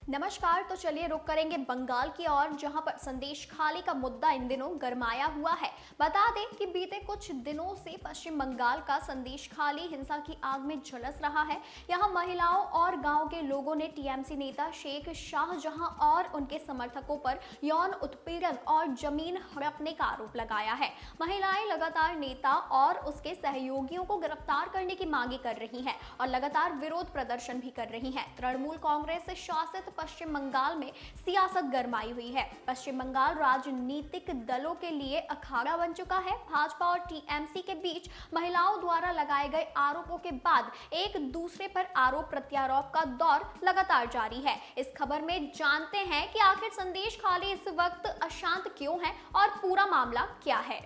नमस्कार। तो चलिए रुक करेंगे बंगाल की ओर, जहां पर संदेशखाली का मुद्दा इन दिनों गरमाया हुआ है। बता दें कि बीते कुछ दिनों से पश्चिम बंगाल का संदेशखाली हिंसा की आग में झुलस रहा है। यहां महिलाओं और गांव के लोगों ने टीएमसी नेता शेख शाहजहां और उनके समर्थकों पर यौन उत्पीड़न और जमीन हड़पने का आरोप लगाया है। महिलाएं लगातार नेता और उसके सहयोगियों को गिरफ्तार करने की मांगे कर रही हैं और लगातार विरोध प्रदर्शन भी कर रही हैं। तृणमूल कांग्रेस से शासित पश्चिम बंगाल में सियासत गरमाई हुई है। पश्चिम बंगाल राजनीतिक दलों के लिए अखाड़ा बन चुका है। भाजपा और टीएमसी के बीच महिलाओं द्वारा लगाए गए आरोपों के बाद एक दूसरे पर आरोप प्रत्यारोप का दौर लगातार जारी है। इस खबर में जानते हैं कि आखिर संदेशखाली इस वक्त अशांत क्यों है और पूरा मामला क्या है।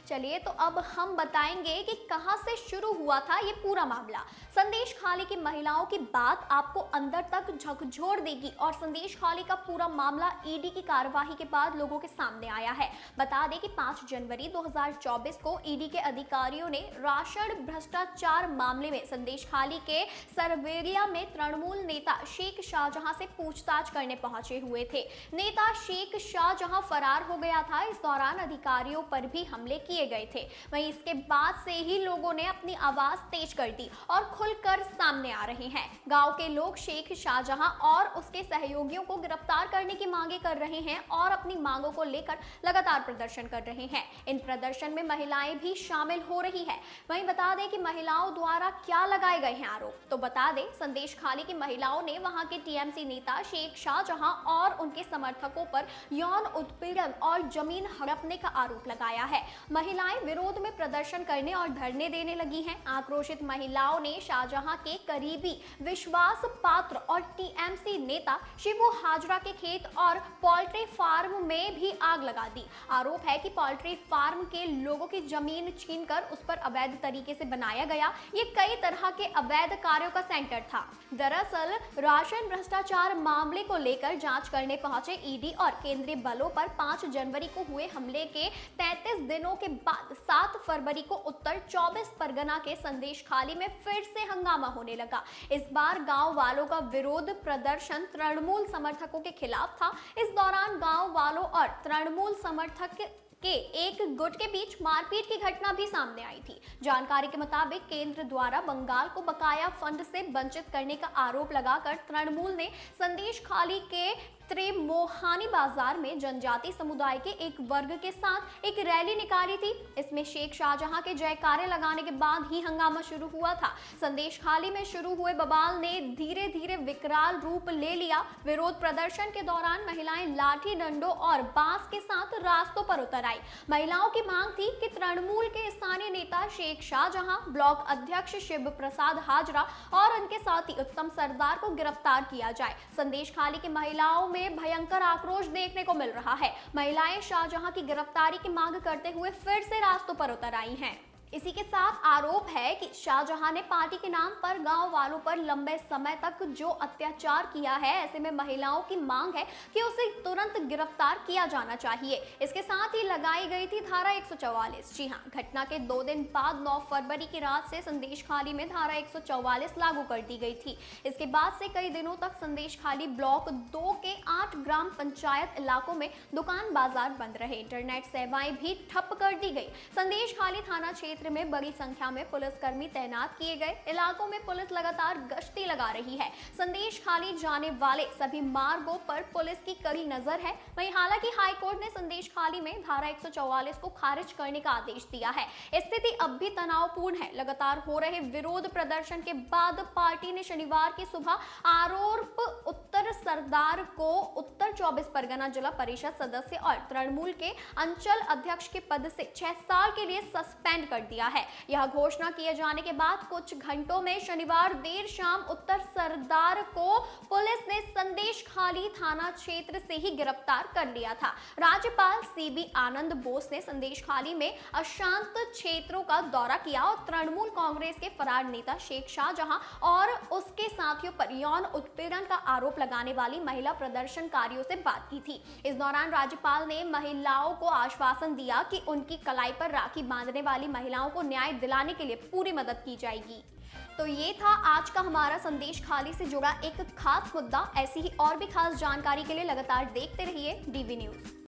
चलिए तो अब हम बताएंगे कि कहां से शुरू हुआ था ये पूरा मामला। संदेशखाली की महिलाओं की बात आपको अंदर तक झकझोर देगी और संदेशखाली का पूरा मामला ईडी की कार्यवाही के बाद लोगों के सामने आया है। बता दें कि 5 जनवरी 2024 को ईडी के अधिकारियों ने राशन भ्रष्टाचार मामले में संदेशखाली के सरवेरिया में तृणमूल नेता शेख शाहजहां से पूछताछ करने पहुंचे हुए थे। नेता शेख शाहजहां फरार हो गया था। इस दौरान अधिकारियों पर भी हमले किए गए थे। वहीं इसके बाद से ही लोगों ने अपनी आवाज तेज कर दी और खुलकर सामने आ रहे हैं। गांव के लोग शेख शाहजहां और उसके सहयोगियों को गिरफ्तार करने की मांगे कर रहे हैं और अपनी मांगों को लेकर लगातार प्रदर्शन कर रहे हैं। इन प्रदर्शन में महिलाएं भी शामिल हो रही है। वहीं बता दें कि महिलाओं द्वारा क्या लगाए गए हैं आरोप। तो बता दें, संदेशखाली की महिलाओं ने वहां के टीएमसी नेता शेख शाहजहां और उनके समर्थकों पर यौन उत्पीड़न और जमीन हड़पने का आरोप लगाया है। महिलाएं विरोध में प्रदर्शन करने और धरने देने लगी हैं। आक्रोशित महिलाओं ने शाहजहां के करीबी विश्वास पात्र और टीएमसी नेता शिबू हाजरा के खेत और पोल्ट्री फार्म में भी आग लगा दी। आरोप है कि पोल्ट्री फार्म के लोगों की जमीन छीनकर उस पर अवैध तरीके से बनाया गया। ये कई तरह के अवैध कार्यों का सेंटर था। दरअसल राशन भ्रष्टाचार मामले को लेकर जांच करने पहुंचे ईडी और केंद्रीय बलों पर 5 जनवरी को हुए हमले के 33 दिनों के बाद 7 फरवरी को उत्तर 24 परगना के संदेशखाली में फिर से हंगामा होने लगा। इस बार गांव वालों का विरोध प्रदर्शन तृणमूल समर्थकों के खिलाफ था। इस दौरान गांव वालों और तृणमूल समर्थक के एक गुट के बीच मारपीट की घटना भी सामने आई थी। जानकारी के मुताबिक केंद्र द्वारा बंगाल को बकाया फंड से वंचित करने का आरोप लगाकर तृणमूल ने संदेशखाली के त्रिमोहानी बाजार में जनजाति समुदाय के एक वर्ग के साथ एक रैली निकाली थी। इसमें शेख शाहजहां के जयकारे लगाने के बाद ही हंगामा शुरू हुआ था। संदेशखाली में शुरू हुए बवाल ने धीरे धीरे विकराल रूप ले लिया। विरोध प्रदर्शन के दौरान महिलाएं लाठी डंडों और बांस के साथ रास्तों पर उतर आई। महिलाओं की मांग थी कि तृणमूल के स्थानीय नेता शेख शाहजहां, ब्लॉक अध्यक्ष शिव प्रसाद हाजरा और उनके साथी उत्तम सरदार को गिरफ्तार किया जाए। संदेशखाली की महिलाओं में भयंकर आक्रोश देखने को मिल रहा है। महिलाएं शाहजहां की गिरफ्तारी की मांग करते हुए फिर से रास्तों पर उतर आई हैं। इसी के साथ आरोप है कि शाहजहां ने पार्टी के नाम पर गांव वालों पर लंबे समय तक जो अत्याचार किया है, ऐसे में महिलाओं की मांग है कि उसे तुरंत गिरफ्तार किया जाना चाहिए। इसके साथ ही लगाई गई थी धारा 144। जी हां, घटना के 2 दिन बाद 9 फरवरी की रात से संदेशखाली में धारा 144 लागू कर दी गई थी। इसके बाद से कई दिनों तक संदेशखाली ब्लॉक 2 के 8 ग्राम पंचायत इलाकों में दुकान बाजार बंद रहे। इंटरनेट सेवाएं भी ठप कर दी गई। संदेशखाली थाना क्षेत्र में बड़ी संख्या में पुलिसकर्मी तैनात किए गए। इलाकों में पुलिस लगातार गश्ती लगा रही है। संदेशखाली जाने वाले सभी मार्गों पर पुलिस की कड़ी नजर है। वहीं हालांकि हाईकोर्ट ने संदेशखाली में धारा 144 को खारिज करने का आदेश दिया है। स्थिति अब भी तनावपूर्ण है। लगातार हो रहे विरोध प्रदर्शन के बाद पार्टी ने शनिवार की सुबह आरोप उत्तर सरदार को उत्तर 24 परगना जिला परिषद सदस्य और तृणमूल के अंचल अध्यक्ष के पद से 6 साल के लिए सस्पेंड कर दिया है। यह घोषणा किए जाने के बाद कुछ घंटों में शनिवार देर शाम उत्तर सरदार को पुलिस ने संदेशखाली थाना क्षेत्र से ही गिरफ्तार कर लिया था। राज्यपाल सीबी आनंद बोस ने संदेशखाली में अशांत क्षेत्रों का दौरा किया और तृणमूल कांग्रेस के फरार नेता शेख शाहजहां और उसके साथियों पर यौन उत्पीड़न का आरोप लगाने वाली महिला प्रदर्शनकारियों से बात की थी। इस दौरान राज्यपाल ने महिलाओं को आश्वासन दिया कि उनकी कलाई पर राखी बांधने वाली महिलाओं को न्याय दिलाने के लिए पूरी मदद की जाएगी। तो ये था आज का हमारा संदेशखाली से जुड़ा एक खास मुद्दा। ऐसी ही और भी खास जानकारी के लिए लगातार देखते रहिए डीवी न्यूज।